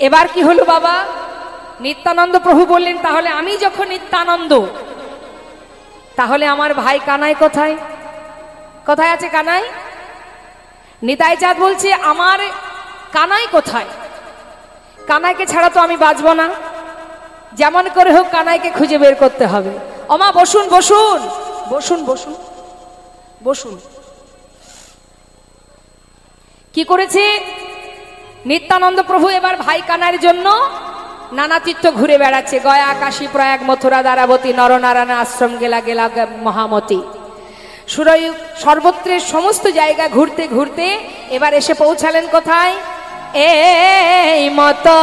এবার কি হলো বাবা? নিত্যানন্দ প্রভু বললেন, তাহলে আমি যখন নিত্যানন্দ, তাহলে আমার ভাই কানাই কোথায়? কোথায় আছে কানাই? নিতাই চাঁদ বলছে, আমার কানাই কোথায়? কানাইকে ছাড়া তো আমি বাঁচবো না, যেমন করে হোক কানাইকে খুঁজে বের করতে হবে। ওমা বসুন বসুন বসুন বসুন বসুন। কি করেছে নিত্যানন্দ প্রভু? এবার ভাই কানাইয়ের জন্য নানা তীর্থ ঘুরে বেড়াচ্ছে। গয়া, কাশী, প্রয়াগ, মথুরা, দ্বারাবতী, নরনারায়ণ আশ্রম, গেলা গেলা মহামতি, সুরয়ু, সর্বত্রের সমস্ত জায়গা ঘুরতে ঘুরতে এবার এসে পৌঁছালেন কোথায়? এই মতো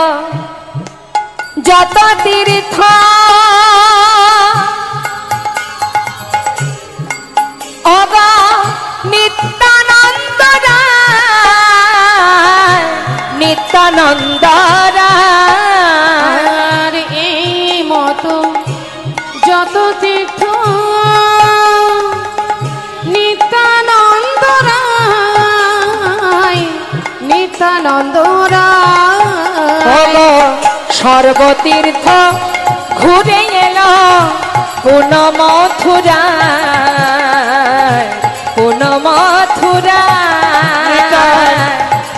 যত তীর্থ অবা নিত্যানন্দ রায়, নিত্যানন্দ রায়, এই মতো যত তীর্থ নিত্যানন্দ রায়, নিত্যানন্দ রায়, সর্বতীর্থ ঘুরে এলো পুন মথুরায়, পুন মথুরায়,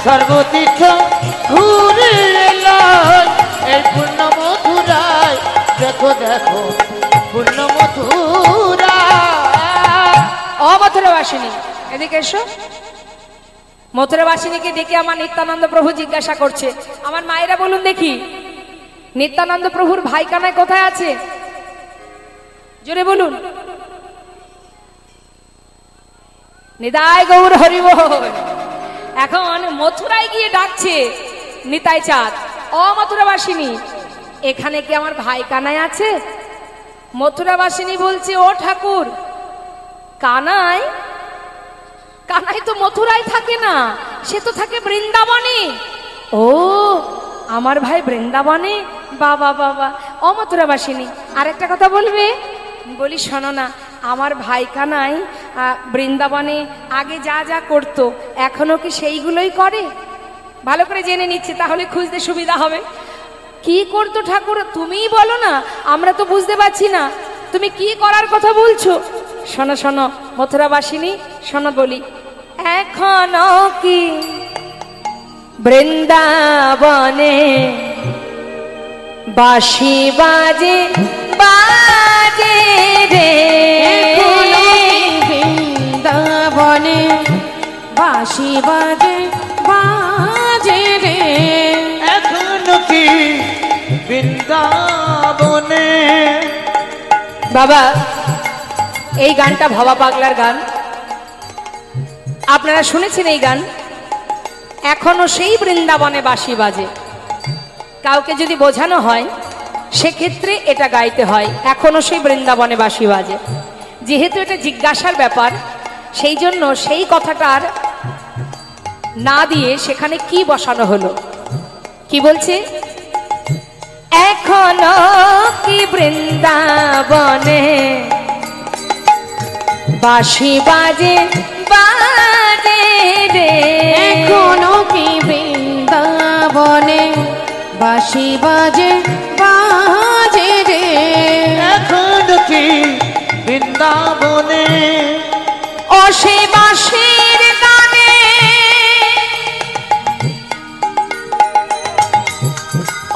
সর্বতীর্থ ঘুরে এলো এই পূর্ণ মথুরায়। দেখো দেখো পূর্ণ মথুরা। ও মথুরাবাসিনী, এদিকে এসো। মথুরাবাসিনীকে ডেকে আমার নিত্যানন্দ প্রভু জিজ্ঞাসা করছে, আমার মায়েরা বলুন দেখি, নিত্যানন্দ প্রভুর ভাই কানাই কোথায় আছে? জোরে বলুন। নিতাই গৌর হরি বল। এখন মথুরায় গিয়ে ডাকছে নিতাই চাঁদ, ও মথুরাবাসিনী, এখানে কি আমার ভাই কানাই আছে? মথুরাবাসিনী বলছে, ও ঠাকুর, কানাই? কানাই তো মথুরায় থাকে না, সে তো থাকে বৃন্দাবনে। ও, আমার ভাই বৃন্দাবনে? বাবা বাবা। ও মথুরাবাসিনী, আরেকটা কথা বলবে? বলি শোনো না, আমার ভাই কানাই বৃন্দাবনে আগে যা যা করতো এখনো কি সেইগুলোই করে? ভালো করে জেনে নিচ্ছে, তাহলে খুঁজতে সুবিধা হবে। কি করতো ঠাকুর তুমিই বলো না, আমরা তো বুঝতে পারছি না তুমি কি করার কথা বলছো। শোনো শোনো মথুরাবাসিনী, শোনো বলি, এখনো কি বৃন্দাবনে বাঁশি বাজে বাজে রে, বৃন্দাবনে বাঁশি বাজে বাজে রে, এখনো কি বৃন্দাবনে। বাবা এই গানটা ভবা পাগলার গান, আপনারা শুনেছেন এই গান? এখনো সেই বৃন্দাবনে বাঁশি বাজে। কাউকে যদি বোঝানো হয় সেক্ষেত্রে এটা গাইতে হয়, এখনো সেই বৃন্দাবনে বাঁশি বাজে। যেহেতু এটা জিজ্ঞাসার ব্যাপার, সেই জন্য সেই কথাটার না দিয়ে সেখানে কি বসানো হলো? কি বলছে? এখনো কি বৃন্দাবনে বাঁশি বাজে বাজে রে, এখনো কি বৃন্দাবনে বাঁশি বাজে বাজে রে, এখনো কি বৃন্দাবনে ও সে বাঁশির গানে,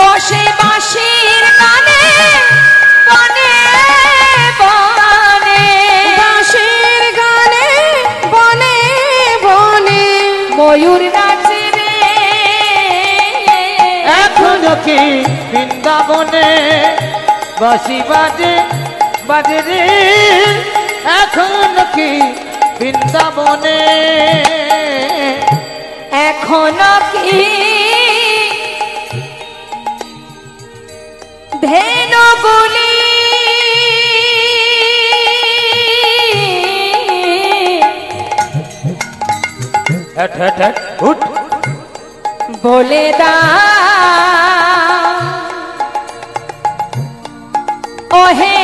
ও সে বাঁশির গানে বনে বনে, বাঁশির গানে বনে বনে, ময়ূর নাচে রে, এখনো কি বৃন্দাবনে বাঁশি বাজে বাজে রে, এখনো কি বৃন্দাবনে, এখনো কি ধেনুগুলি বলে দা ওহে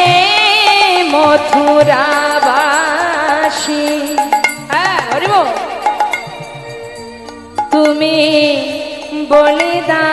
মথুরাবাসী, হ্যাঁ হরিব, তুমি বলে দা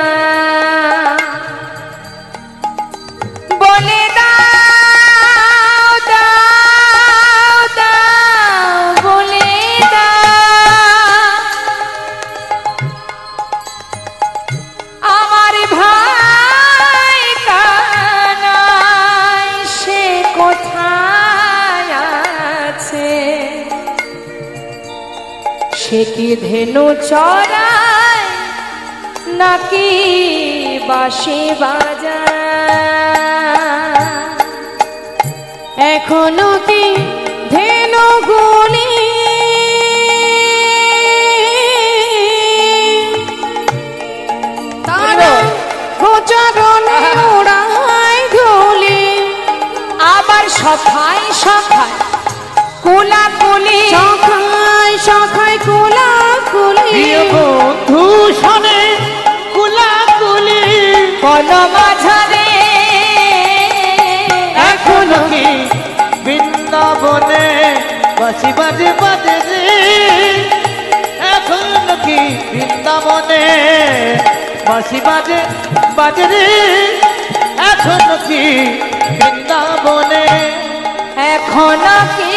সে কি ধেনু চড়ায় নাকি বাঁশি বাজায়? এখনো কি ধেনু গুলি তারা গোচরণে উড়ায় ধুলি, আবার সখায় সখায় কোলাকুলি, সখায় সখায় কোলাকুলি, প্রিয় বন্ধু শোনে কুলাকুলি, কোন মাঝারে এখনো কি বৃন্দাবনে বাঁশি বাজে বাজে রে? এখনো কি বৃন্দাবনে বাঁশি বাজে বাজে রে? এখনো কি বৃন্দাবনে? এখনো কি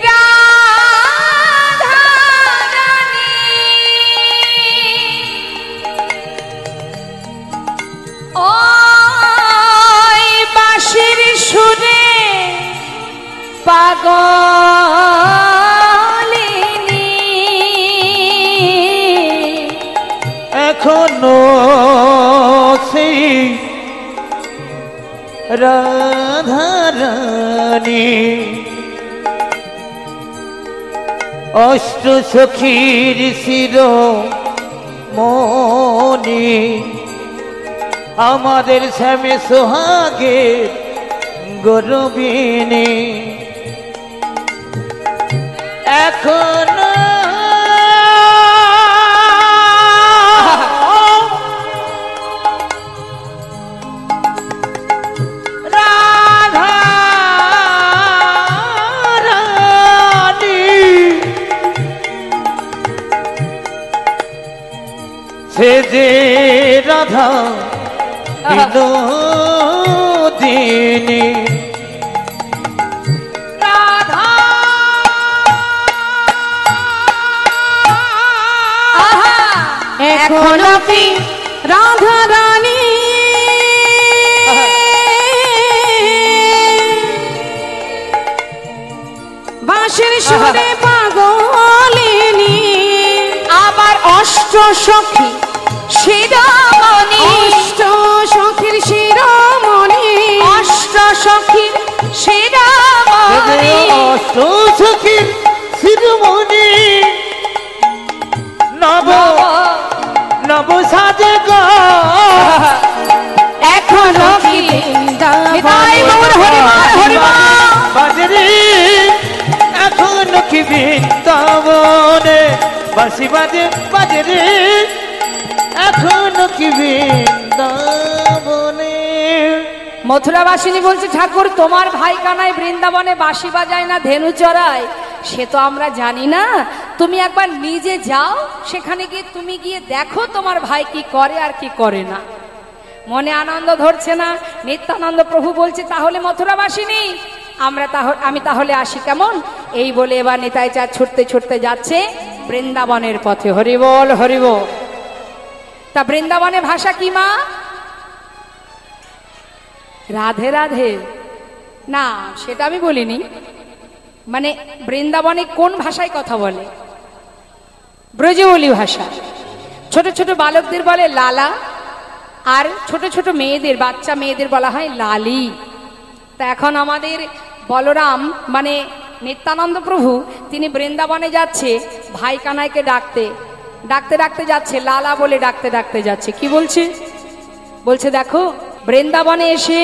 রাধা রানী ওই বাঁশির সুরে পাগলিনী? এখনো সেই রাধারানী অষ্ট সখীর শির মনি, আমাদের শ্যামে সোহাগের গরবিনী। এখনো রাধা রানী সে যে রাধা বিনোদিনী, রাধা আহা এখনো কি রাধা রানী বাঁশির সুরে পাগলিনী, আবার অষ্ট সখী শিরোমণি, অষ্ট সখীর শিরোমণি, অষ্ট সখীর শিরোমণি, অষ্ট সখীর শিরোমণি, নব নব সাজে গো এখনো কি নিতাই গৌর হরিবল হরিবল। বাজরে এখনো কি বৃন্দাবনে বাঁশি বাজে বাজরে, এখনো কি বৃন্দাবনে। মথুরাবাসিনী বলছে, ঠাকুর তোমার ভাই কানাই বৃন্দাবনে বাঁশি বাজায় না ধেনু চড়ায়, সে তো আমরা জানি না। তুমি একবার নিজে যাও, সেখানে গিয়ে তুমি গিয়ে দেখো তোমার ভাই কি করে আর কি করে না। মনে আনন্দ ধরছে না। নিত্যানন্দ প্রভু বলছে, তাহলে মথুরাবাসিনী আমি তাহলে আসি কেমন? এই বলে এবার নিতাই চাঁদ ছুটতে ছুটতে যাচ্ছে বৃন্দাবনের পথে। হরিবল হরিবল। তা বৃন্দাবনের ভাষা কি মা? রাধে রাধে না, সেটা আমি বলিনি। মানে বৃন্দাবনে কোন ভাষায় কথা বলে? ব্রজবলি ভাষা। ছোট ছোট বালকদের বলে লালা, আর ছোট ছোট মেয়েদের, বাচ্চা মেয়েদের বলা হয় লালি। তা এখন আমাদের বলরাম মানে নিত্যানন্দ প্রভু তিনি বৃন্দাবনে যাচ্ছে ভাই কানাইকে ডাকতে ডাকতে ডাকতে যাচ্ছে, লালা বলে ডাকতে ডাকতে যাচ্ছে। কি বলছে? বলছে দেখো বৃন্দাবনে এসে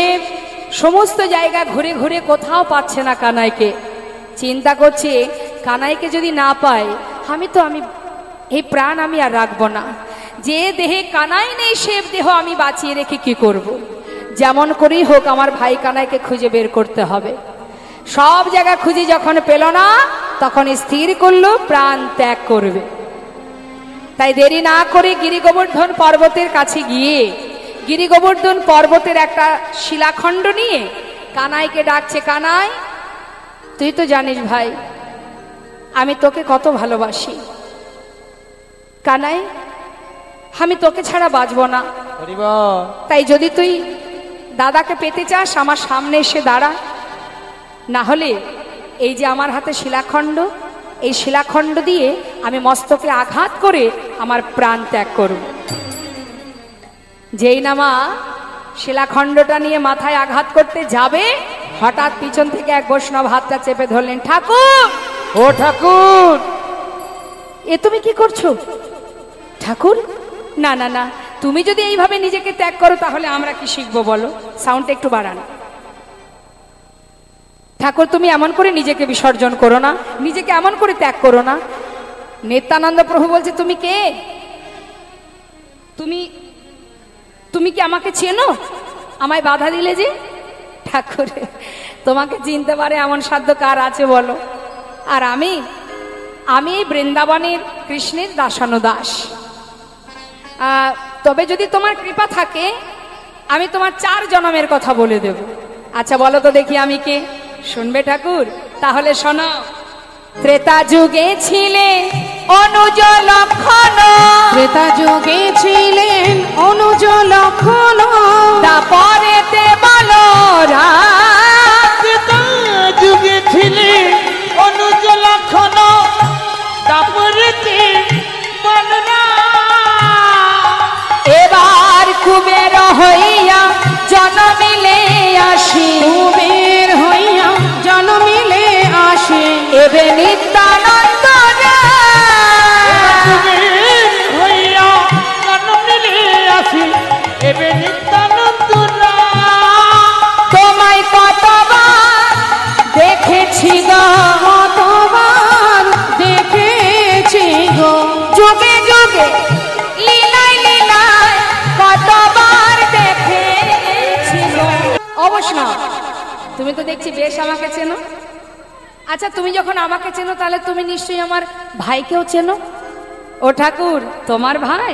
সমস্ত জায়গা ঘুরে ঘুরে কোথাও পাচ্ছে না কানাইকে। চিন্তা করছে কানাইকে যদি না পাই আমি এই প্রাণ আমি আর রাখবো না। যে দেহে কানাই নেই সে দেহ আমি বাঁচিয়ে রেখে কি করব। যেমন করেই হোক আমার ভাই কানাইকে খুঁজে বের করতে হবে। সব জায়গা খুঁজে যখন পেল না তখন স্থির করলো প্রাণ ত্যাগ করবে। তাই দেরি না করে গিরি গোবর্ধন পর্বতের কাছে গিয়ে গিরি গোবর্ধন পর্বতের একটা শিলাখণ্ড নিয়ে কানাইকে ডাকছে, কানাই তুই তো জানিস ভাই আমি তোকে কত ভালোবাসি। কানাই আমি তোকে ছাড়া বাঁচবো না, তাই যদি তুই দাদাকে পেতে চাস আমার সামনে এসে দাঁড়া, না হলে এই যে আমার হাতে শিলাখণ্ড এই শিলাখণ্ড দিয়ে আমি মস্তকে আঘাত করে আমার প্রাণ ত্যাগ করব। যেই না মা শিলাখণ্ডটা নিয়ে মাথায় আঘাত করতে যাবে, হঠাৎ পিছন থেকে এক বৈষ্ণব হাতটা চেপে ধরলেন। ঠাকুর, ও ঠাকুর, এ তুমি কি করছো? ঠাকুর, না না না, তুমি যদি এইভাবে নিজেকে ত্যাগ করো তাহলে আমরা কি শিখবো বলো? সাউন্ডটা একটু বাড়ান। ঠাকুর, তুমি এমন করে নিজেকে বিসর্জন করো না, নিজেকে এমন করে ত্যাগ করো না। নিত্যানন্দ প্রভু বলছে, তুমি কে? তুমি কি আমাকে চেনো? আমায় বাধা দিলে যে? ঠাকুর, তোমাকে চিনতে পারে এমন সাধ্য কার আছে বলো? আর আমি বৃন্দাবনের কৃষ্ণের দাসানুদাস। তবে যদি তোমার কৃপা থাকে আমি তোমার 4 জন্মের কথা বলে দেব। আচ্ছা বলো তো দেখি আমি কে? শুনবে ঠাকুর? তাহলে শোনো। ত্রেতা যুগে ছিলে অনুজ লক্ষণ, ত্রেতা যুগে ছিলেন অনুজ লক্ষণ, তারপরেতে বলো ত্রেতা যুগে ছিলে অনুজ লক্ষণ, তারপরেতে বলরাম। এবার কুবের হইয়া জন্মিলে আসি, কুবের হইয়া জন্মিলে আসে, এবে নিত্যানন্দ হইয়া জন্মিলে আসি, এবে নিত্যানন্দ। তোমায় কতবার দেখেছি গো, কতবার দেখেছি গো, যুগে যুগে লীলায় লীলায় কতবার দেখেছি গো। অবশ্য না, তুমি তো দেখছি বেশ আমাকে চেনো। আচ্ছা তুমি যখন আমাকে চেনো তাহলে তুমি নিশ্চয়ই আমার ভাইকেও চেনো। ও ঠাকুর, তোমার ভাই?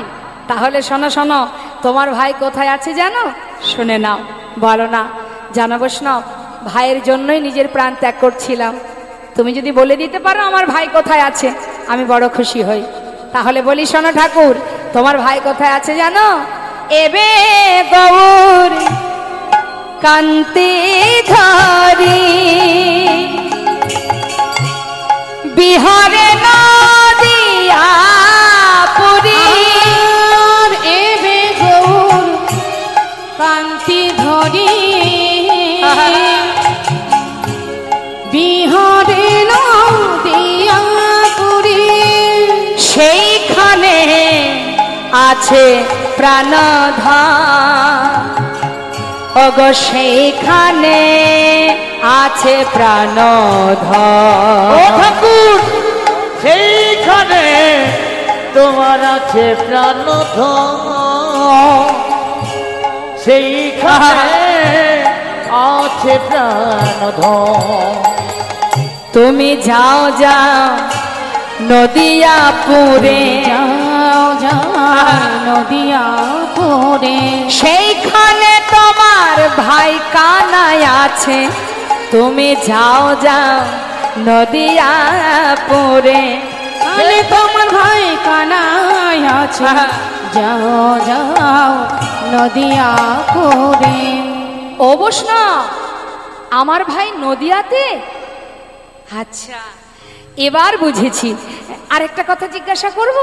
তাহলে শোনো শোনো, তোমার ভাই কোথায় আছে জানো? শুনে নাও। বলো না। জানো বৈষ্ণব, ভাইয়ের জন্যই নিজের প্রাণ ত্যাগ করছিলাম। তুমি যদি বলে দিতে পারো আমার ভাই কোথায় আছে, আমি বড় খুশি হই। তাহলে বলি শোনো ঠাকুর, তোমার ভাই কোথায় আছে জানো? এবে গৌর কান্তি ধরি বিহারে নদিয়া পুরী, আর এবে গৌর কান্তি ধরি বিহারে নদিয়া পুরী, সেইখানে আছে প্রাণধাম। ওগো সেইখানে আছে প্রাণধাম। ও ঠাকুর, সেইখানে তোমার আছে প্রাণধন, সেইখানে আছে প্রাণধন। তুমি যাও যাও নদিয়াপুরে, যাও যাও নদিয়া পুরে, সেইখানে তোমার ভাই কানাই আছে। তুমি যাও যাও নদিয়াপুরে। আরে তোমার ভাই কানাই আছে, যাও যাও নদিয়া পুরে। ও বৈষ্ণব, আমার ভাই নদিয়াতে? আচ্ছা এবার বুঝেছি। আরেকটা কথা জিজ্ঞাসা করব?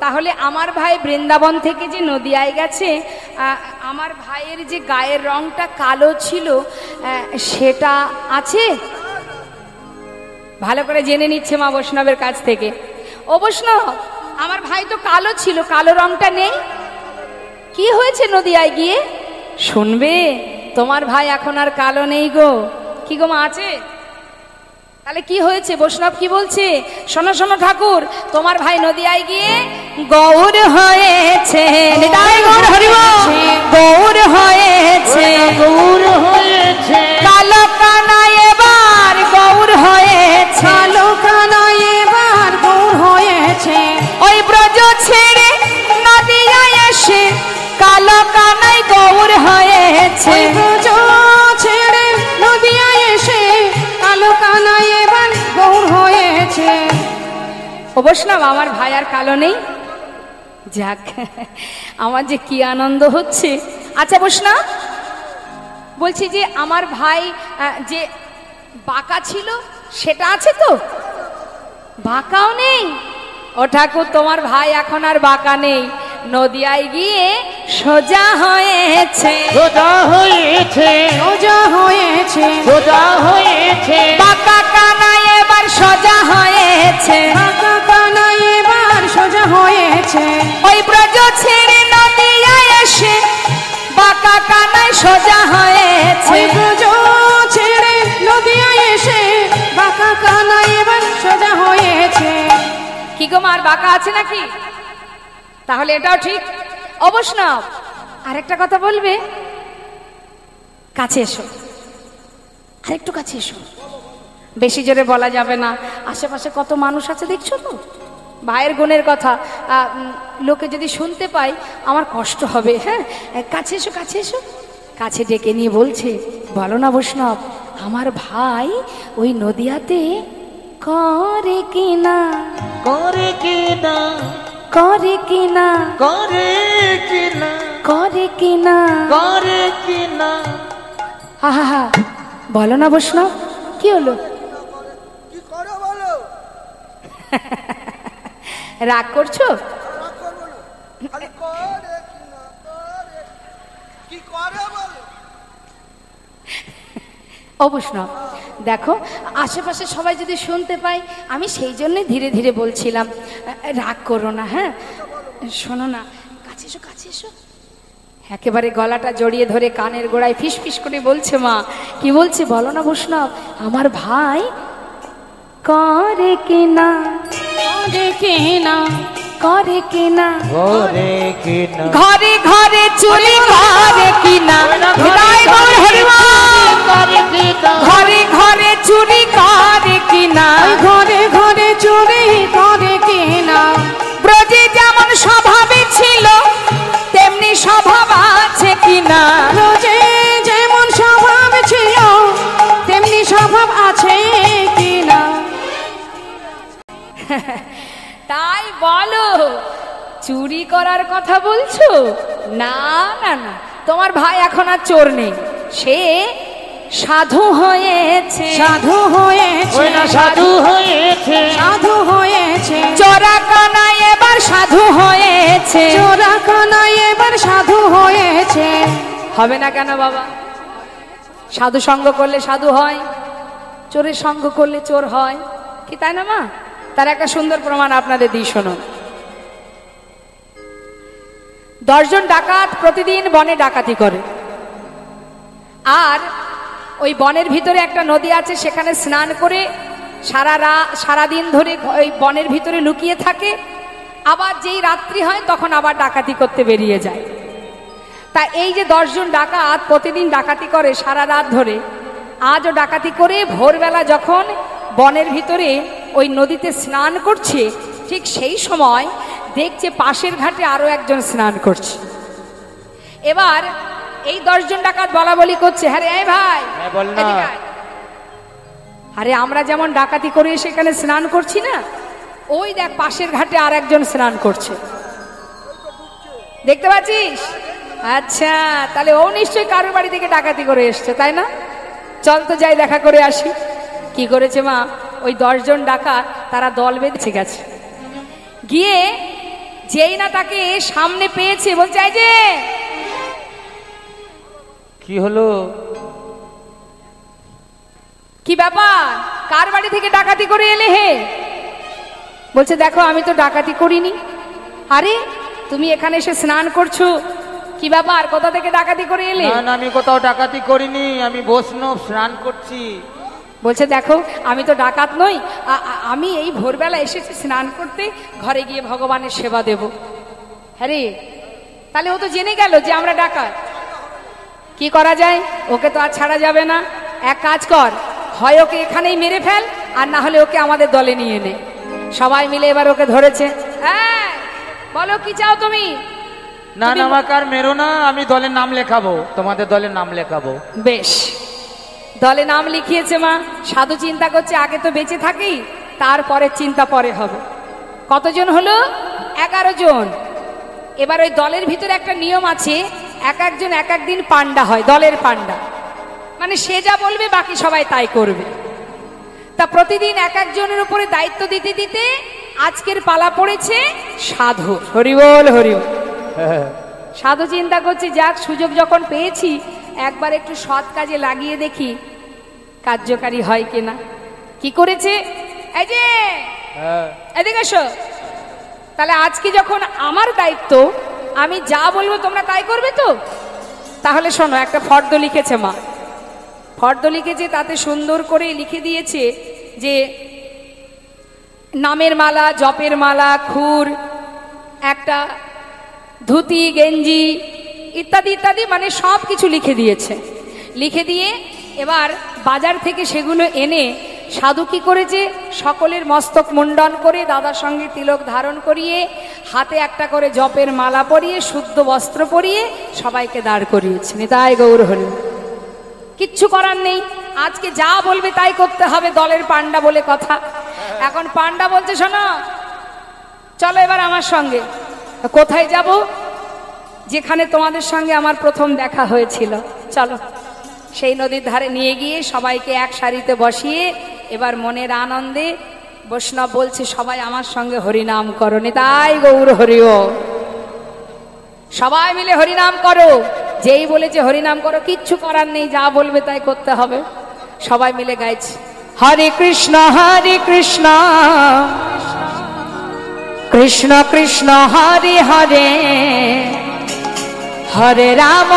তাহলে আমার ভাই বৃন্দাবন থেকে যে নদিয়ায় গেছে, আমার ভাইয়ের যে গায়ের রংটা কালো ছিল সেটা আছে? ভালো করে জেনে নিচ্ছে মা বৈষ্ণবের কাছ থেকে। ও বৈষ্ণব, আমার ভাই তো কালো ছিল, কালো রংটা নেই, কি হয়েছে নদিয়ায় গিয়ে? শুনবে, তোমার ভাই এখন আর কালো নেই গো। কি গো মা, আছে? তাহলে কি হয়েছে? বৈষ্ণব কি বলছে? শোনো শোনো ঠাকুর, তোমার ভাই নদিয়ায় গিয়ে গৌর হয়েছে। নিতাই গৌর হরি বল। গৌর হয়েছে, গৌর হয়েছে, কালো কানাই এবার গৌর হয়েছে, কালো কানাই এবার গৌর হয়েছে, ওই ব্রজ ছেড়ে নদিয়ায় এসে কালো কানাই গৌর হয়েছে। ওই ব্রজ ছেড়ে নদিয়ায় এসে কালো কানাই এবার গৌর হয়েছে। ও বৈষ্ণব, আমার ভাই আর কালো নেই? যাক, আমার যে কি আনন্দ হচ্ছে। আচ্ছা বৈষ্ণব, বলছি যে আমার ভাই যে বাঁকা ছিল সেটা আছে তো? বাঁকাও নেই? ও ঠাকুর, তোমার ভাই এখন আর বাঁকা নেই, নদিয়ায় গিয়ে সোজা হয়েছে। সোজা হয়েছে, সোজা হয়েছে, সোজা হয়েছে, বাঁকা কানাই এবার সোজা হয়েছে। বাঁকা কানাই এবার সোজা হয়েছে। ওই ব্রজ ছেড়ে নদিয়ায় এসে বাঁকা কানাই সোজা হয়েছে। ওই ব্রজ ছেড়ে নদিয়ায় এসে বাঁকা কানাই এবার সোজা হয়েছে। কি গো মার বাঁকা আছে নাকি? তাহলে এটাও ঠিক। অবশ্য আরেকটা কথা বলবে, কাছে এসো, আরেকটু কাছে এসো। বেশি জোরে বলা যাবে না, আশেপাশে কত মানুষ আছে দেখছো তো। ভাইয়ের গুণের কথা লোকে যদি শুনতে পায় আমার কষ্ট হবে। হ্যাঁ, কাছে এসো, কাছে এসো। কাছে ডেকে নিয়ে বলছে, বলো না বৈষ্ণব, আমার ভাই ওই নদিয়াতে করে কিনা, করে কিনা, করে কিনা, করে কিনা, করে কিনা, করে কিনা। হা হা হা, বলো না বৈষ্ণব, কি হলো? কি করে বলো? রাগ করছো? রাগ করবো না। খালি করে কি না করে, কি করে বলো? অবশ্য দেখো, আশেপাশে সবাই যদি শুনতে পায়, আমি সেই জন্যই ধীরে ধীরে বলছিলাম। রাগ করো না। হ্যাঁ, শোনো না, কাছে এসো, কাছে এসো। একেবারে গলাটা জড়িয়ে ধরে কানের গোড়ায় ফিস ফিস করে বলছে মা। কি বলছে বলো না বৈষ্ণব, আমার ভাই করে কিনা, করে কিনা, করে কিনা, করে কিনা, ঘরে ঘরে চুরি করে কিনা, হৃদয় গৌর হরিবল। করে কিনা, ঘরে ঘরে চুরি করে কিনা, ওই ঘরে ঘরে চুরি করে কিনা। ব্রজে যেমন স্বভাবে ছিল তেমনি স্বভাব আছে কিনা, রোজে যেমন স্বভাব ছিল তেমনি স্বভাব আছে কিনা। তাই বলো, চুরি করার কথা বলছো? না না না, তোমার ভাই এখন আর চোর নেই, সে সাধু হয়েছে। সাধু হয়েছে, ওই না সাধু হয়েছে, সাধু হয়েছে। চোরা কানাই এবার সাধু হয়েছে। চোরা কানাই এবার সাধু হয়েছে। হবে না কেন বাবা? সাধু সঙ্গ করলে সাধু হয়, চোরের সঙ্গ করলে চোর হয় কি, তাই না মা? তার একটা সুন্দর প্রমাণ আপনাদের দিই, শোনো। 10 জন ডাকাত প্রতিদিন বনে ডাকাতি করে, আর ওই বনের ভিতরে একটা নদী আছে, সেখানে স্নান করে সারাদিন ধরে ওই বনের ভিতরে লুকিয়ে থাকে। আবার যেই রাত্রি হয় তখন আবার ডাকাতি করতে বেরিয়ে যায়। তা এই যে 10 জন ডাকাত প্রতিদিন ডাকাতি করে সারা রাত ধরে, আজও ডাকাতি করে ভোরবেলা যখন বনের ভিতরে ওই নদীতে স্নান করছে, ঠিক সেই সময় দেখছে পাশের ঘাটে আরো একজন স্নান করছে। এবার এই 10 জন ডাকাত বলা বলি করছে, হ্যাঁ রে এই ভাই, হ্যাঁ বল না। এদিকে আয়। আরে আমরা যেমন ডাকাতি করে সেখানে স্নান করছি না, ওই দেখ পাশের ঘাটে আর একজন স্নান করছে, দেখতে পাচ্ছিস? আচ্ছা, তাহলে ও নিশ্চয়ই কারোর বাড়ি থেকে ডাকাতি করে এসছে, তাই না? চল তো যাই দেখা করে আসি। কি করেছে মা, ওই 10 জন ডাকাত তারা দল বেঁধে গেছে, গিয়ে যেই না তাকে সামনে পেয়েছে বলছে, এই যে কি হলো? কি ব্যাপার, কার বাড়ি থেকে ডাকাতি করে এলে হে? বলছে, দেখো আমি তো ডাকাতি করিনি। আরে তুমি এখানে এসে স্নান করছো, কি ব্যাপার, কোথা থেকে ডাকাতি করে এলে? না না, আমি কোথাও ডাকাতি করিনি, আমি বৈষ্ণব, স্নান করছি। বলছে, দেখো আমি তো ডাকাত নই, আমি এই ভোরবেলা এসেছি স্নান করতে, ঘরে গিয়ে ভগবানের সেবা দেব। হ্যাঁ রে, তাহলে ও তো জেনে গেল যে আমরা ডাকাত। কি করা যায়, ওকে তো আর ছাড়া যাবে না। এক কাজ কর, হয় ওকে এখানেই মেরে ফেল, আর না হলে ওকে আমাদের দলে নিয়ে নে। সবাই মিলে এবার ওকে ধরেছে। হ্যাঁ বলো, কি চাও তুমি? না না, আমাকে আর মেরো না, আমি দলের নাম লেখাবো, তোমাদের দলের নাম লেখাবো। বেশ, দলে নাম লিখিয়েছে মা। সাধু চিন্তা করছে আগে তো বেঁচে থাকি, তারপরে চিন্তা পরে হবে। কতজন হলো? 11 জন। এবার ওই দলের ভিতরে একটা নিয়ম আছে, এক একজন এক একদিন পান্ডা হয়, দলের পান্ডা, মানে সে যা বলবে বাকি সবাই তাই করবে। তা প্রতিদিন এক একজনের উপরে দায়িত্ব দিতে দিতে আজকের পালা পড়েছে সাধু। হরিবল হরিবল। সাধু চিন্তা করছে, যাক সুযোগ যখন পেয়েছি একবার একটু সৎ কাজে লাগিয়ে দেখি কার্যকারী হয় কিনা। কি করেছে? এই যে এদিকে এসো। তাহলে আজকে যখন আমার দায়িত্ব, আমি যা বলবো তোমরা তাই করবে তো? তাহলে শোনো, একটা ফর্দ লিখেছে মা, ফর্দ লিখেছে, তাতে সুন্দর করে লিখে দিয়েছে যে নামের মালা, জপের মালা, খুর, একটা ধুতি, গেঞ্জি ইত্যাদি ইত্যাদি, মানে সব কিছু লিখে দিয়েছে। লিখে দিয়ে এবার বাজার থেকে সেগুলো এনে সাধু কি করেছে, সকলের মস্তক মুন্ডন করে দাদার সঙ্গে তিলক ধারণ করিয়ে হাতে একটা করে জপের মালা পরিয়ে শুদ্ধ বস্ত্র পরিয়ে সবাইকে দাঁড় করিয়েছে। নিতাই গৌর হরি। কিচ্ছু করার নেই, আজকে যা বলবে তাই করতে হবে, দলের পান্ডা বলে কথা। এখন পান্ডা বলছে, শোনো চলো এবার আমার সঙ্গে। কোথায় যাব? যেখানে তোমাদের সঙ্গে আমার প্রথম দেখা হয়েছিল, চলো। সেই নদীর ধারে নিয়ে গিয়ে সবাইকে এক সারিতে বসিয়ে এবার মনের আনন্দে বৈষ্ণব বলছে, সবাই আমার সঙ্গে হরিনাম করো। নিতাই গৌর হরিও। সবাই মিলে হরিনাম করো। যেই বলেছে হরিনাম করো, কিচ্ছু করার নেই, যা বলবে তাই করতে হবে। সবাই মিলে গাইছে, হরে কৃষ্ণ কৃষ্ণ কৃষ্ণ হরে হরে, হরে রাম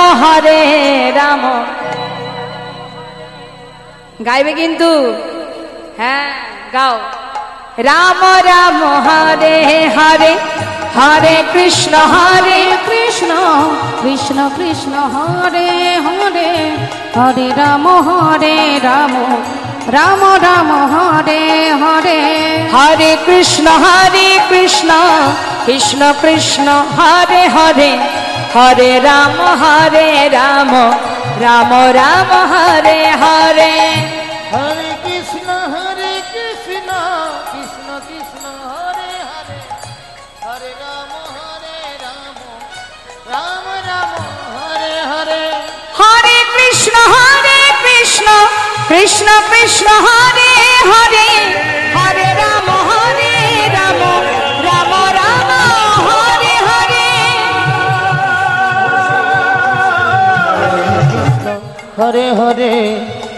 গাইবে কিন্তু, হ্যাঁ গাও। রাম রাম হরে হরে, হরে কৃষ্ণ কৃষ্ণ কৃষ্ণ কৃষ্ণ হরে হরে, হরে রাম রাম রাম হরে হরে, হরে কৃষ্ণ কৃষ্ণ কৃষ্ণ হরে হরে, হরে রাম রাম রাম হরে হরে। হরে কৃষ্ণ কৃষ্ণ কৃষ্ণ হরে হরে, হরে রাম রাম রাম হরে হরে। হরে কৃষ্ণ কৃষ্ণ কৃষ্ণ হরে হরে, হরে রাম রাম রাম হরে হরে। হরে হরে,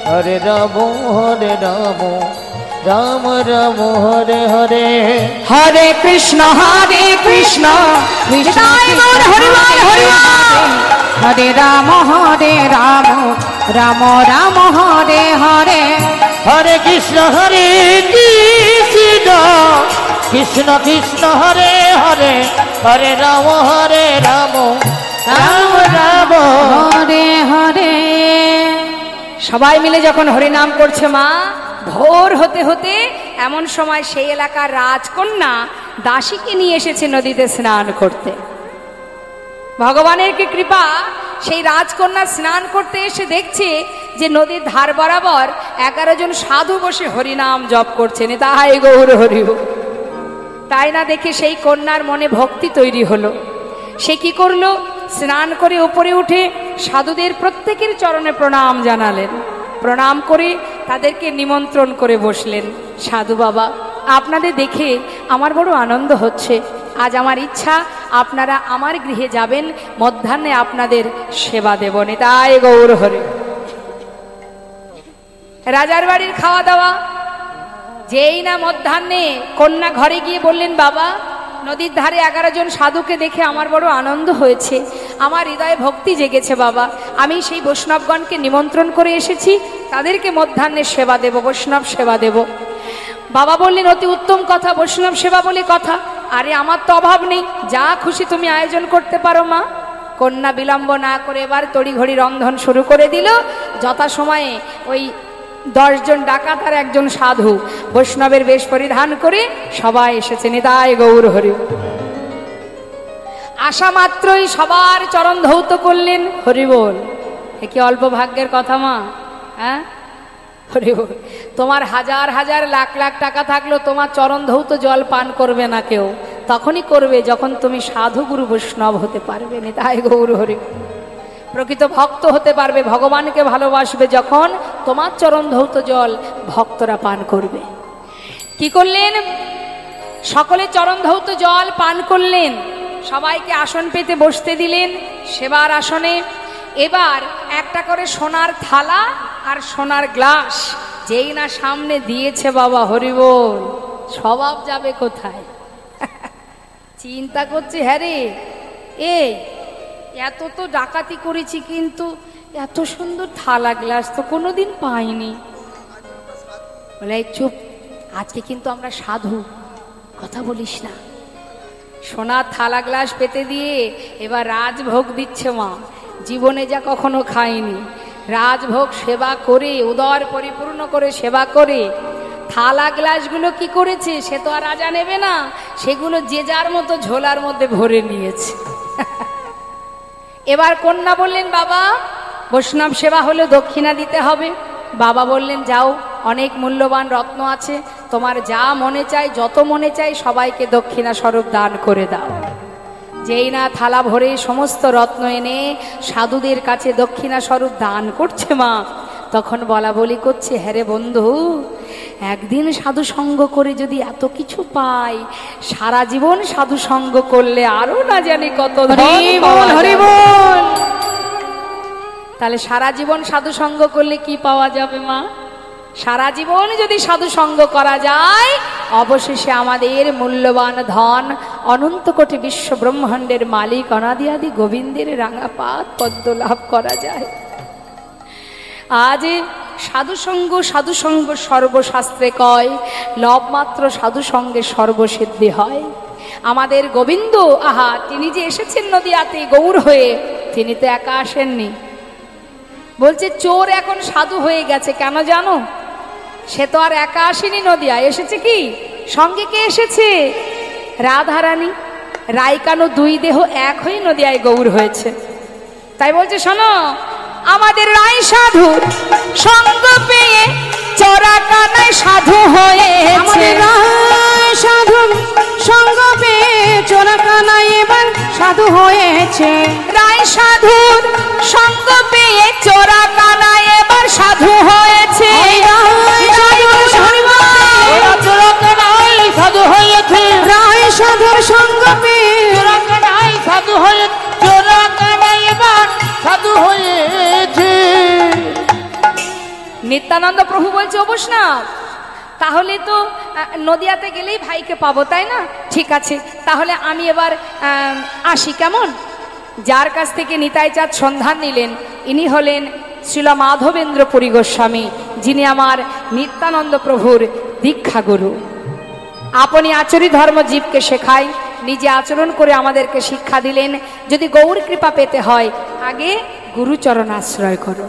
হরে রাম রাম রাম হরে হরে। হরে কৃষ্ণ কৃষ্ণ কৃষ্ণ হরে রাম রাম রাম হরে হরে, হরে কৃষ্ণ কৃষ্ণ কৃষ্ণ কৃষ্ণ হরে হরে, হরে রাম রাম রাম হরে হরে। সবাই মিলে যখন হরিনাম করছে মা, ভোর হতে হতে এমন সময় সেই এলাকার রাজকন্যা দাসীকে নিয়ে এসেছে নদীতে স্নান করতে। ভগবানের কি কৃপা, সেই রাজকন্যা স্নান করতে এসে দেখছে যে নদীর ধার বরাবর 11 জন সাধু বসে হরিনাম জপ করছেন। তাই গৌর হরি। তাই না দেখে সেই কন্যার মনে ভক্তি তৈরি হলো। সে কি করলো, স্নান করে উপরে উঠে সাধুদের প্রত্যেকের চরণে প্রণাম জানালেন। প্রণাম করে তাদেরকে নিমন্ত্রণ করে বসলেন। সাধু বাবা, আপনাদের দেখে আমার বড় আনন্দ হচ্ছে। আজ আমার ইচ্ছা আপনারা আমার গৃহে যাবেন, মধ্যাহ্নে আপনাদের সেবা দেব। নিতাই গৌর হরি। রাজার বাড়ির খাওয়া দাওয়া, যেই না মধ্যাহ্নে কন্যা ঘরে গিয়ে বললেন, বাবা নদীর ধারে 11 জন সাধুকে দেখে আমার বড় আনন্দ হয়েছে, আমার হৃদয়ে ভক্তি জেগেছে বাবা। আমি সেই বৈষ্ণবগণকে নিমন্ত্রণ করে এসেছি, তাদেরকে মধ্যাহ্নে সেবা দেব, বৈষ্ণব সেবা দেব। বাবা বললেন, অতি উত্তম কথা, বৈষ্ণব সেবা বলে কথা। আরে আমার তো অভাব নেই, যা খুশি তুমি আয়োজন করতে পারো মা। কন্যা বিলম্ব না করে এবার তড়িঘড়ি রন্ধন শুরু করে দিল। যথাসময়ে ওই 10 জন ডাকাত আর 1 জন সাধু বৈষ্ণবের বেশ পরিধান করে সবাই এসেছে। নিতাই গৌর হরি। আসা মাত্রই সবার চরণ ধৌত করলেন। হরি বল। এ কি অল্প ভাগ্যের কথা মা? হ্যাঁ, হরি বল। তোমার হাজার হাজার লাখ লাখ টাকা থাকলেও তোমার চরণ ধৌত জল পান করবে না কেউ, তখনই করবে যখন তুমি সাধু গুরু বৈষ্ণব হতে পারবে। নিতাই গৌর হরি। প্রকৃত ভক্ত হতে পারবে, ভগবানকে ভালোবাসবে যখন তোমার চরণ ধৌত জল ভক্তরা পান করবে। কি করলেন? সকলে চরণ ধৌত জল পান করলেন, সবাইকে আসন পেতে বসতে দিলেন সেবার আসনে। এবার একটা করে সোনার থালা আর সোনার গ্লাস যেই না সামনে দিয়েছে, বাবা হরিবোল, স্বভাব যাবে কোথায়? চিন্তা করছে, হ্যাঁ রে, এই এত তো ডাকাতি করেছি কিন্তু এত সুন্দর থালা গ্লাস তো কোনোদিন পাইনি। বলে চুপ, আজকে কিন্তু আমরা সাধু, কথা বলিস না। সোনার থালা গ্লাস পেতে দিয়ে এবার রাজভোগ দিচ্ছে মা, জীবনে যা কখনো খায়নি। রাজভোগ সেবা করে, উদর পরিপূর্ণ করে সেবা করে থালা গ্লাসগুলো কি করেছে, সে তো আর রাজা নেবে না, সেগুলো যে যার মতো ঝোলার মধ্যে ভরে নিয়েছে। এবার কন্যা বললেন, বাবা বৈষ্ণব সেবা হলে দক্ষিণা দিতে হবে। বাবা বললেন, যাও, অনেক মূল্যবান রত্ন আছে, তোমার যা মনে চাই, যত মনে চাই সবাইকে দক্ষিণা স্বরূপ দান করে দাও। যেই না থালা ভরে সমস্ত রত্ন এনে সাধুদের কাছে দক্ষিণা স্বরূপ দান করছে মা, তখন বলা বলি করছে, হ্যাঁ রে বন্ধু, একদিন সাধু সঙ্গ করে যদি এত কিছু পাই, সারা জীবন সাধু সঙ্গ করলে আরো না জানি কত ধন পাওয়া যাবে। তাহলে সারা জীবন সাধু সঙ্গ করলে কি পাওয়া যাবে মা? সারা জীবন যদি সাধু সঙ্গ করা যায়, অবশেষে আমাদের মূল্যবান ধন অনন্ত কোটি বিশ্ব ব্রহ্মাণ্ডের মালিক অনাদি আদি গোবিন্দের রাঙাপাত পদ্ম লাভ করা যায়। আজ সাধুসঙ্গ সাধুসঙ্গ সর্বশাস্ত্রে কয়, লবমাত্র সাধুসঙ্গে সর্বসিদ্ধি হয়। আমাদের গোবিন্দ, আহা, তিনি যে এসেছেন নদিয়াতে গৌর হয়ে, তিনি তো একা আসেননি। বলছে চোর এখন সাধু হয়ে গেছে, কেন জানো? সে তো আর একা আসেনি নদিয়া, এসেছে কি সঙ্গে? কে এসেছে? রাধারানী। রাইকানো দুই দেহ এক হয়ে নদিয়ায় গৌর হয়েছে। তাই বলছে, শোনো, আমাদের রায় সাধু সঙ্গ পেয়ে চোরা কানায় সাধু হয়েছে। রায় সাধু সঙ্গ পেয়ে চোরা কানায় এবার সাধু হয়েছে। রায় সাধুর সঙ্গ পেয়ে চোরা কানায় এবার সাধু হয়েছে। সাধু হয়েছে, রায় সাধুর সঙ্গ পেয়ে চোরা কানাই সাধু হয়ে, চোরা কানাই এবার সাধু হয়েছে। নিত্যানন্দ প্রভু বলছে, ও বৈষ্ণব, তাহলে তো নদিয়াতে গেলেই ভাইকে পাবো, তাই না? ঠিক আছে, তাহলে আমি এবার আসি, কেমন? যার কাছ থেকে নিতাই চাঁদ সন্ধান নিলেন, ইনি হলেন শ্রীল মাধবেন্দ্র পুরী গোস্বামী, যিনি আমার নিত্যানন্দ প্রভুর দীক্ষা গুরু। আপনি আচরি ধর্ম জীবকে শেখায়, নিজে আচরণ করে আমাদেরকে শিক্ষা দিলেন, যদি গৌর কৃপা পেতে হয় আগে গুরুচরণ আশ্রয় করো।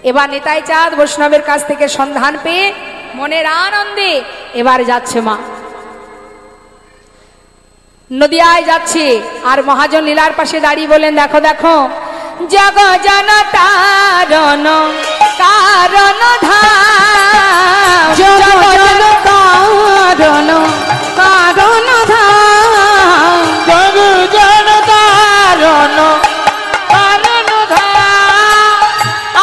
এবার নিতাই চাঁদ বৈষ্ণবের কাছ থেকে সন্ধান পেয়ে মনের আনন্দে এবার যাচ্ছে মা, নদিয়ায় যাচ্ছে। আর মহাজন লীলার পাশে দাঁড়িয়ে বলেন, দেখো দেখো, জগ জন তারণ কারণ ধাম, জগ জন তারণ কারণ ধাম, জগ জন তারণ কারণ ধাম,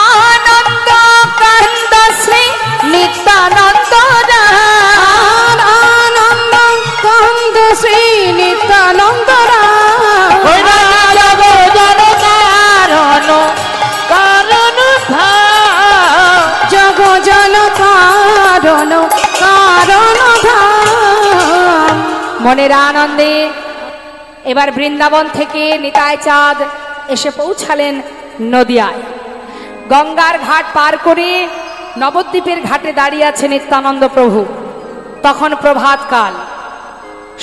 আনন্দ কান্দ শ্রী নিত্যানন্দ রাম, আনন্দ কান্দ শ্রী নিত্যানন্দ রাম। জগ জন তারণ কারণ ধাম, জগ জন কারণ কারণ ধাম। মনের আনন্দে এবার বৃন্দাবন থেকে নিতাই চাঁদ এসে পৌঁছালেন নদিয়ায়। গঙ্গার ঘাট পার করে নবদ্বীপের ঘাটে দাঁড়িয়ে আছে নিত্যানন্দ প্রভু। তখন প্রভাতকাল,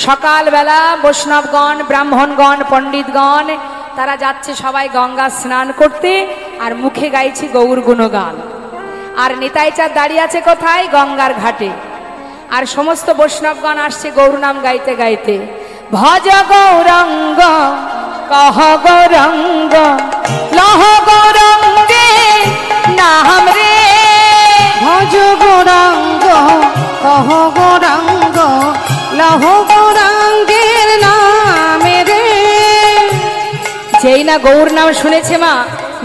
সকালবেলা বৈষ্ণবগণ, ব্রাহ্মণগণ, পণ্ডিতগণ তারা যাচ্ছে সবাই গঙ্গা স্নান করতে, আর মুখে গাইছে গৌর গুণগান। আর নিতাই চাঁদ দাঁড়িয়ে আছে কোথায়? গঙ্গার ঘাটে। আর সমস্ত বৈষ্ণবগণ আসছে গৌর নাম গাইতে গাইতে, ভজ গৌরঙ্গ কহ গৌরঙ্গ লহ গৌরঙ্গে নাম রে, ভজ গৌরাঙ্গ কহ গৌরাঙ্গ লহ গৌরাঙ্গের নামে রে। যেই না গৌর নাম শুনেছে মা,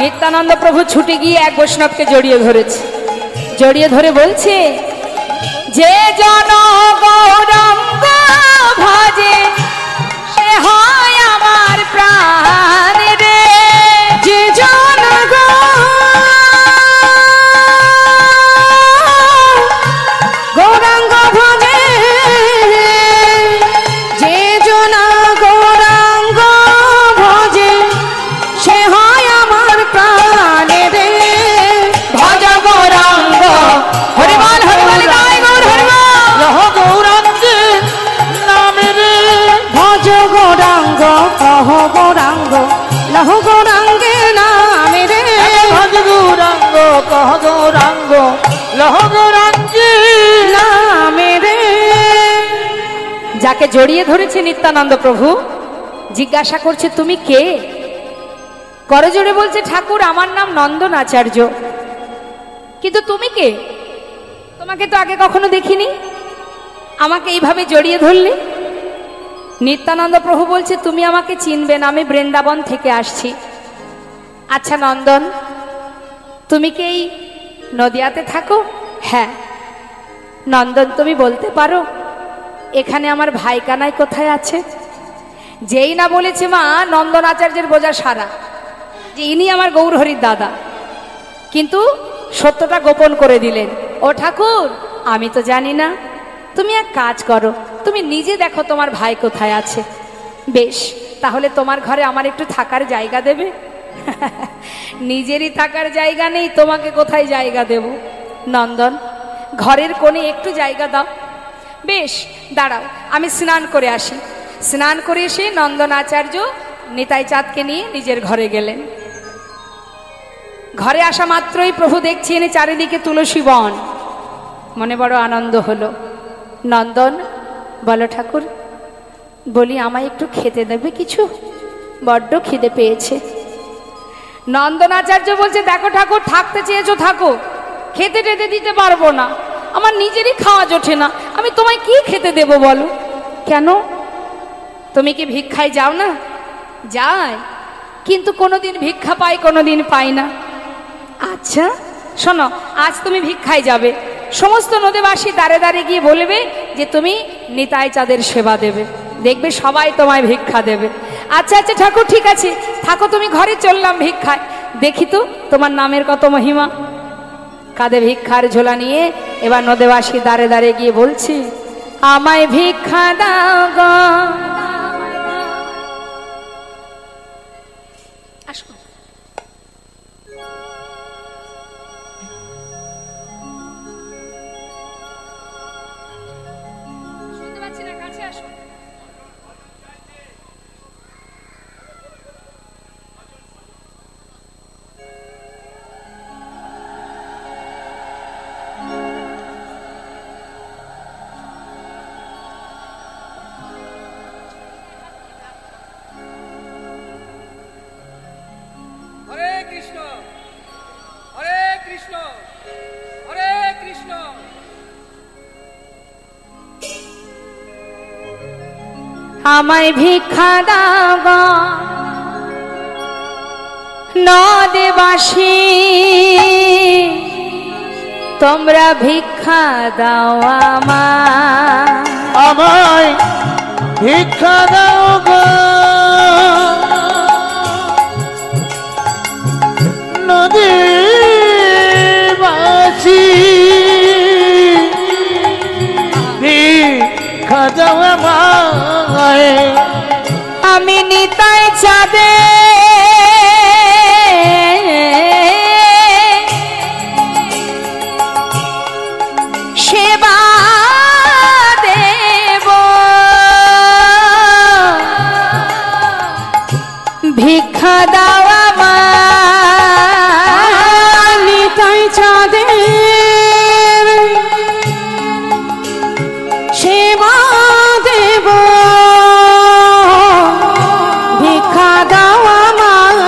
নিত্যানন্দ প্রভু ছুটে গিয়ে এক বৈষ্ণবকে জড়িয়ে ধরেছে, জড়িয়ে ধরে বলছে, যে জন গৌরাঙ্গ ভজে সে হয় আমার প্রাণ রে, যে জন গৌরাঙ্গ ভজে, যে জন গৌরাঙ্গ ভজে সে হয় আমার প্রাণ রে। ভজ গৌরাঙ্গ হরিবল হরিবল গায় গৌর হরিবল, লহ গৌরাঙ্গে নামে রে, ভজ গৌরাঙ্গ কহ গৌরাঙ্গ লহ গৌরাঙ্গে নামে রে। ভজ গৌরাঙ্গ কহ গৌরাঙ্গ লহ গৌরাঙ্গে নামে রে। যাকে জড়িয়ে ধরেছে নিত্যানন্দ প্রভু জিজ্ঞাসা করছে, তুমি কে? করজোড়ে বলছে, ঠাকুর আমার নাম নন্দন আচার্য। কিন্তু তুমি কে? তোমাকে তো আগে কখনো দেখিনি, আমাকে এইভাবে জড়িয়ে ধরলে। নিত্যানন্দ প্রভু বলছে, তুমি আমাকে চিনবে না, আমি বৃন্দাবন থেকে আসছি। আচ্ছা নন্দন, তুমি কি এই নদিয়াতে থাকো? হ্যাঁ। নন্দন, তুমি বলতে পারো এখানে আমার ভাই কানাই কোথায় আছে? যেই না বলেছে মা নন্দন আচার্যের বোঝা সারা যে ইনি আমার গৌরহরির দাদা, কিন্তু সত্যটা গোপন করে দিলেন। ও ঠাকুর, আমি তো জানি না, তুমি এক কাজ করো, তুমি নিজে দেখো তোমার ভাই কোথায় আছে। বেশ, তাহলে তোমার ঘরে আমার একটু থাকার জায়গা দেবে? নিজেরই থাকার জায়গা নেই, তোমাকে কোথায় জায়গা দেব? নন্দন, ঘরের কোণে একটু জায়গা দাও। বেশ, দাঁড়াও, আমি স্নান করে আসি। স্নান করে এসে নন্দন আচার্য নিতাই চাঁদকে নিয়ে নিজের ঘরে গেলেন। ঘরে আসা মাত্রই প্রভু দেখছেন চারিদিকে তুলসী বন, মনে বড় আনন্দ হলো। নন্দন, বলো ঠাকুর। বলি, আমায় একটু খেতে দেবে কিছু? বড্ড খিদে পেয়েছে। নন্দন আচার্য বলছে, দেখো ঠাকুর, থাকতে চেয়েছো থাকো, খেতে টেতে দিতে পারবো না, আমার নিজেরই খাওয়া জোটে না, আমি তোমায় কি খেতে দেব বলো? কেন, তুমি কি ভিক্ষায় যাও না? যায়, কিন্তু কোনোদিন ভিক্ষা পাই, কোনোদিন পাই না। আচ্ছা শোনো, আজ তুমি ভিক্ষায় যাবে, সমস্ত নদীবাসী দাঁড়ে দাঁড়ে গিয়ে বলবে যে তুমি নিতাই চাঁদের সেবা দেবে, দেখবে সবাই তোমায় ভিক্ষা দেবে। আচ্ছা আচ্ছা ঠাকুর, ঠিক আছে, থাকো, তুমি ঘরে চললাম ভিক্ষায়, দেখি তো তোমার নামের কত মহিমা। কাঁধে ভিক্ষার ঝোলা নিয়ে এবার নদীবাসী দাঁড়ে দাঁড়ে গিয়ে বলছি, আমায় ভিক্ষা দাও গো। আসো, শুনতে পাচ্ছি না, কাছে আসো। হরে কৃষ্ণ, হরে কৃষ্ণ, হরে কৃষ্ণ। আমায় ভিক্ষা দাও গো নদীবাসী, তোমরা ভিক্ষা দাও আমায় ভিক্ষা দাও গো নদীবাসী, ভিক্ষা দাও আমায়। আমি নিতাই চাঁদে সেবা দেব, ভিক্ষা দাও আমায়। নিতাই চাঁদের সেবা দেব, ভিক্ষা দাও আমায়।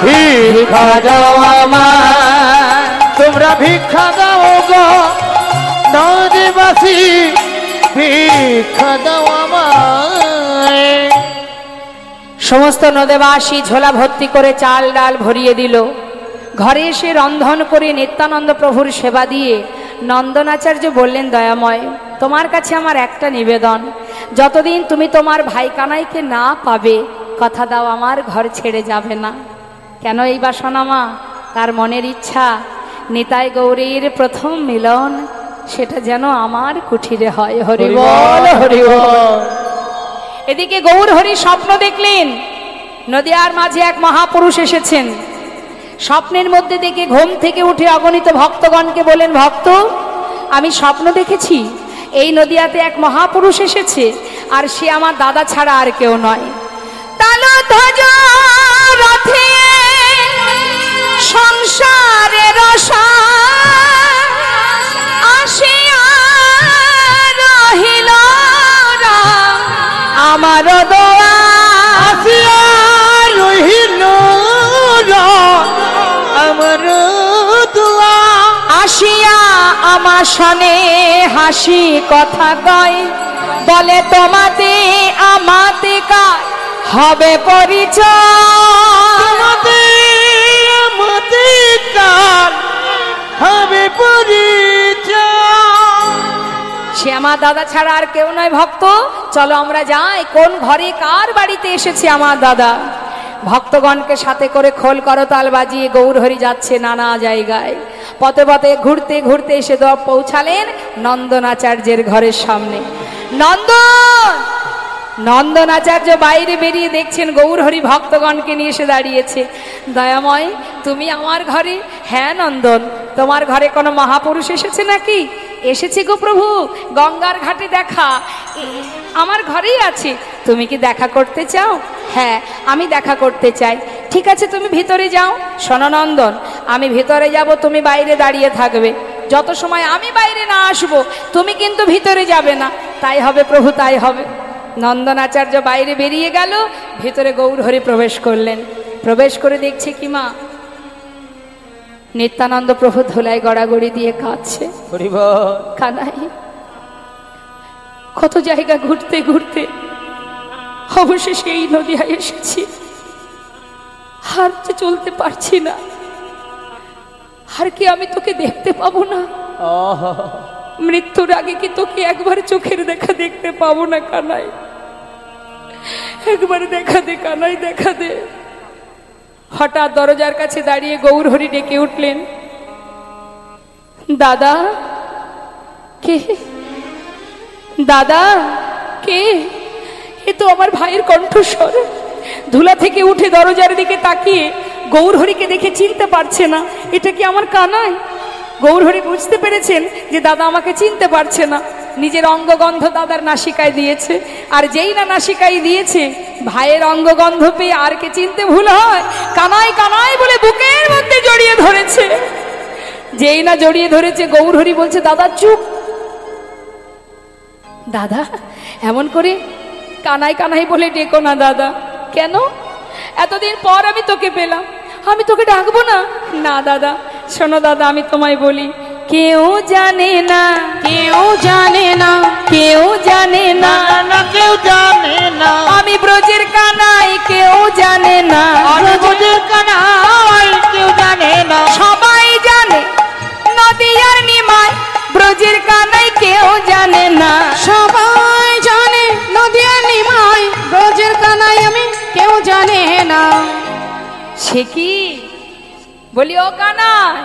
ভিক্ষা দাও আমায়, তোমরা ভিক্ষা দাও গো নদীবাসী, ভিক্ষা দাও আমায়। সমস্ত নদেবাসী ঝোলা ভর্তি করে চাল ডাল ভরিয়ে দিল। ঘরে এসে রন্ধন করে নিত্যানন্দ প্রভুর সেবা দিয়ে নন্দনাচার্য বললেন, দয়াময়, তোমার কাছে আমার একটা নিবেদন, যতদিন তুমি তোমার ভাই কানাইকে না পাবে, কথা দাও আমার ঘর ছেড়ে যাবে না। কেন এই বাসনা মা? তার মনের ইচ্ছা নিতাই গৌরীর প্রথম মিলন সেটা যেন আমার কুঠিরে হয়। হরি বল, হরি বল। এদিকে গৌর হরি স্বপ্ন দেখলেন, নদিয়ার মাঝে এক মহাপুরুষ এসেছেন। স্বপ্নের মধ্যে দেখে ঘুম থেকে উঠে অগণিত ভক্তগণকে বলেন, ভক্ত, আমি স্বপ্ন দেখেছি এই নদিয়াতে এক মহাপুরুষ এসেছে, আর সে আমার দাদা ছাড়া আর কেউ নয়। তালধ্বজ রথে সংসারের আসিয়া রহিল আমার দোয়া, আসিয়া রহিল আমার দোয়া, আসিয়া আমার সনে হাসি কথা কয়, বলে তোমাতে আমাতে কার হবে পরিচয়, তোমাতে আমাতে কার হবে পরিচয়। সে আমার দাদা ছাড়া আর কেউ নয়। ভক্ত, চলো আমরা যাই, কোন ঘরে কার বাড়িতে এসেছে আমার দাদা। ভক্তগণকে সাথে করে খোল করতাল বাজিয়ে গৌরহরি যাচ্ছে নানা জায়গায়। পথে পথে ঘুরতে ঘুরতে এসে পৌঁছালেন নন্দনাচার্যের ঘরের সামনে। নন্দনাচার্য বাইরে বেরিয়ে দেখছেন গৌরহরি ভক্তগণকে নিয়ে এসে দাঁড়িয়েছে। দয়াময়, তুমি আমার ঘরে? হ্যাঁ নন্দন, তোমার ঘরে কোনো মহাপুরুষ এসেছে নাকি? এসেছে গো প্রভু, গঙ্গার ঘাটে দেখা, আমার ঘরেই আছে। তুমি কি দেখা করতে চাও? হ্যাঁ, আমি দেখা করতে চাই। ঠিক আছে, তুমি ভিতরে যাও। শোনো নন্দন, আমি ভিতরে যাব, তুমি বাইরে দাঁড়িয়ে থাকবে। যত সময় আমি বাইরে না আসবো তুমি কিন্তু ভিতরে যাবে না। তাই হবে প্রভু, তাই হবে। নন্দনাচার্য বাইরে বেরিয়ে গেল, ভিতরে গৌরহরি প্রবেশ করলেন। প্রবেশ করে দেখছে কি মা, নিত্যানন্দ প্রভু ধুলায় গড়াগড়ি দিয়ে কাঁদছে। কানাই, কত জায়গা ঘুরতে ঘুরতে অবশেষে এই নদিয়ায় এসেছি, আর যে চলতে পারছি না। আর কি আমি তোকে দেখতে পাবো না? মৃত্যুর আগে কি তোকে একবার চোখের দেখা দেখতে পাবো না কানাই? একবার দেখা দে কানাই, দেখা দে। হঠাৎ দরজার কাছে দাঁড়িয়ে গৌরহরি ডেকে উঠলেন, দাদা। কে? দাদা কে? এ তো আমার ভাইয়ের কণ্ঠস্বর। ধুলা থেকে উঠে দরজার দিকে তাকিয়ে গৌরহরিকে দেখে চিনতে পারছে না। এটা কি আমার কানাই? গৌরহরি বুঝতে পেরেছেন যে দাদা আমাকে চিনতে পারছে না। নিজের অঙ্গগন্ধ দাদার নাসিকায় দিয়েছে, আর যেই না নাসিকায় দিয়েছে, ভাইয়ের অঙ্গগন্ধ পেয়ে আর কে চিনতে ভুল হয়? কানাই কানাই বলে বুকের মধ্যে জড়িয়ে ধরেছে। যেই না জড়িয়ে ধরেছে, গৌরহরি বলছে, দাদা চুপ। দাদা, এমন করে কানাই কানাই বলে ডেকো না দাদা। কেন? এতদিন পর আমি তোকে পেলাম, আমি তোকে ডাকবো না? না দাদা, শোনো দাদা, আমি তোমায় বলি, কেউ জানে না, কেউ জানে না, কেউ জানে না, কেউ জানে না, আমি ব্রজের কানাই, কেউ জানে না, ব্রজের কানাই, কেউ জানে না, সবাই জানে নদিয়ার নিমাই, ব্রজের কানাই কেউ জানে না, সবাই জানে নদিয়ার নিমাই, ব্রজের কানাই আমি, কেউ জানে না। সে কি? বলি, ও কানাই,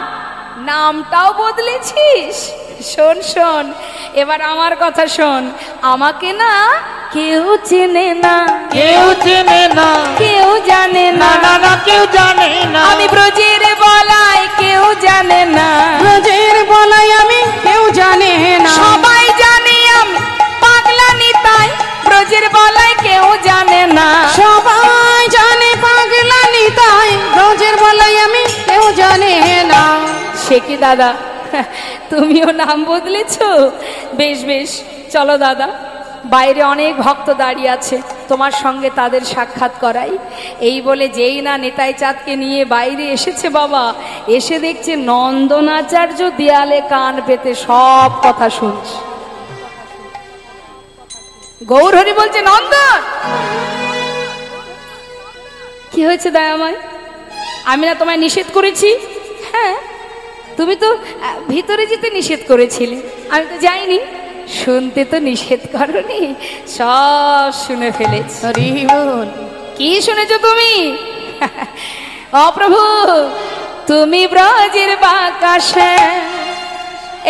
নামটাও বদলেছিস? শোন শোন, এবার আমার কথা শোন। আমাকে না কেউ চেনে না, কেউ চেনে না, কেউ জানে না, না না কেউ জানে না, আমি ব্রজের বলাই, কেউ জানে না, ব্রজের বলাই আমি, কেউ জানে না, সবাই জানে আমি পাগলা নিতাই, ব্রজের বলাই কেউ জানে না, সবাই জানে পাগলা নিতাই, ব্রজের বলাই আমি, কেউ জানে না। সে কি দাদা, তুমিও নাম বদলেছো? বেশ বেশ, চলো দাদা, বাইরে অনেক ভক্ত দাঁড়িয়ে আছে, তোমার সঙ্গে তাদের সাক্ষাৎ করাই। এই বলে যেই না নিতাই চাঁদকে নিয়ে বাইরে এসেছে বাবা, এসে দেখছে নন্দনাচার্য দেয়ালে কান পেতে সব কথা শুনছে। গৌরহরি বলছে, নন্দন কি হয়েছে দয়াময়? আমি না তোমায় নিষেধ করেছি? হ্যাঁ, তুমি তো ভিতরে যেতে নিষেধ করেছিলে, আমি তো যাইনি। শুনতে তো নিষেধ করনি, সব শুনে ফেলেছি। হরি বল। কি শুনেছো তুমি? ও প্রভু, তুমি ব্রজের বাকাশে,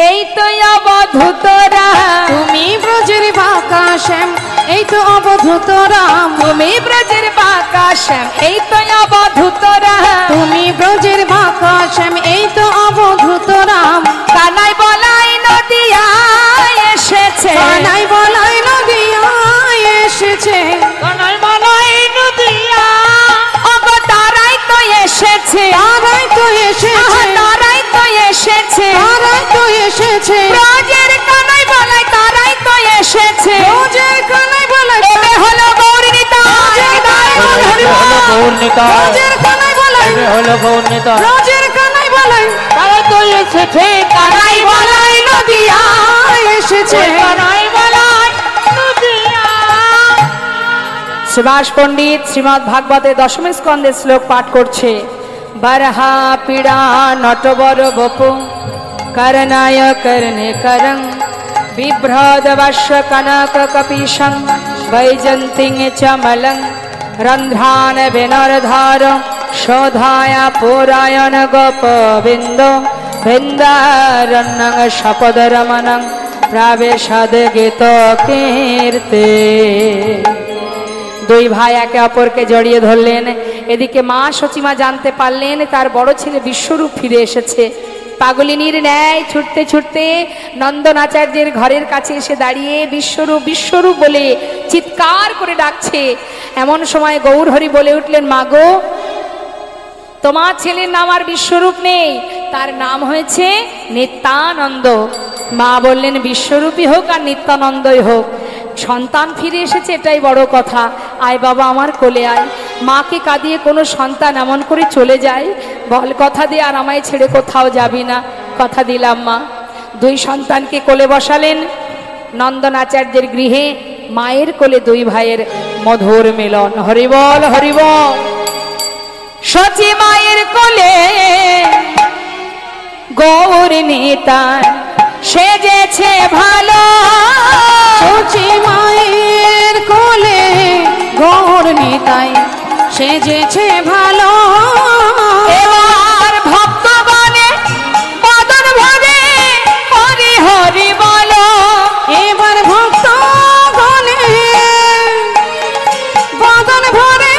এই তো অবধূতরা। তুমি ব্রজের বাঁকা শ্যাম, এই তো অবধূত রাম। তুমি ব্রজের বাকাশে, এই তো অবধূতরা। তুমি ব্রজের বাঁকা শ্যাম, এই তো অবধূত রাম। কানাই বলাই নদিয়ায় এসেছে, কানাই বলাই নদিয়ায় এসেছে। কানাই বলাই নদিয়া, ওগো তারাই তো এসেছে, তারাই তো এসেছে, তারাই তো এসেছে, তারাই তো এসেছে। ব্রজের কানাই বলাই তারাই তো এসেছে। ব্রজের কানাই বলাই এবে হলো গৌরী নিতাই। হলো গৌরনীতা, ব্রজের কানাই বলাই, হলো গৌরনীতা, ব্রজের কানাই বলাই, তারা তো এসেছে। কানাই বলাই নদিয়ায় এসেছে। কানাই বলাই নদিয়া। সুভাষ পণ্ডিত শ্রীমদ্ ভাগবতে দশম স্কন্ধে শ্লোক পাঠ করছে। বরহা পীড়া নটবর বপু করনায় করনে করং বিভ্রদ বশ্ব কনক কপিশং বৈজন্তিং চমলং রন্ধ্রান বিনর্ধার শোধায় পুরায়ণ গোপবিন্দ বৃন্দারণ্যং শপদরমণং প্রবেশদ গীত কীর্তে। দুই ভাই একে অপরকে জড়িয়ে ধরলেন। এদিকে মা সচিমা জানতে পারলেন তার বড় ছেলে বিশ্বরূপ ফিরে এসেছে। পাগলিনীর ন্যায় ছুটতে ছুটতে নন্দন আচার্যের ঘরের কাছে এসে দাঁড়িয়ে বিশ্বরূপ বিশ্বরূপ বলে চিৎকার করে ডাকছে। এমন সময় গৌরহরি বলে উঠলেন, মাগো, তোমার ছেলের নাম আর বিশ্বরূপ নেই, তার নাম হয়েছে নিত্যানন্দ। মা বললেন, বিশ্বরূপই হোক আর নিত্যানন্দই হোক, সন্তান ফিরে এসেছে এটাই বড় কথা। আয় বাবা, আমার কোলে আয়। মাকে কাঁদিয়ে কোনো সন্তান এমন করে চলে যায়? বল, কথা দিয়ে আর আমায় ছেড়ে কোথাও যাবি না। কথা দিলাম মা। দুই সন্তানকে কোলে বসালেন। নন্দন আচার্যের গৃহে মায়ের কোলে দুই ভাইয়ের মধুর মিলন। হরিবল হরিবল। সচি মায়ের কোলে গৌর নিতাই সেজেছে ভালো। সচি মায়ের কোলে গৌর নিতাই সেজেছে ভালো। এবার ভক্তগণে বদন ভরে হরি হরি বলো। এবার ভক্ত গণে বদন ভরে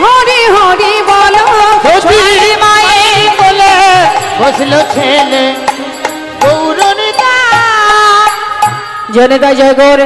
হরি হরি বলো। সতী মায়ের কোলে বসলো ছেলে গৌরনীতা। জনতা জয় গৌর।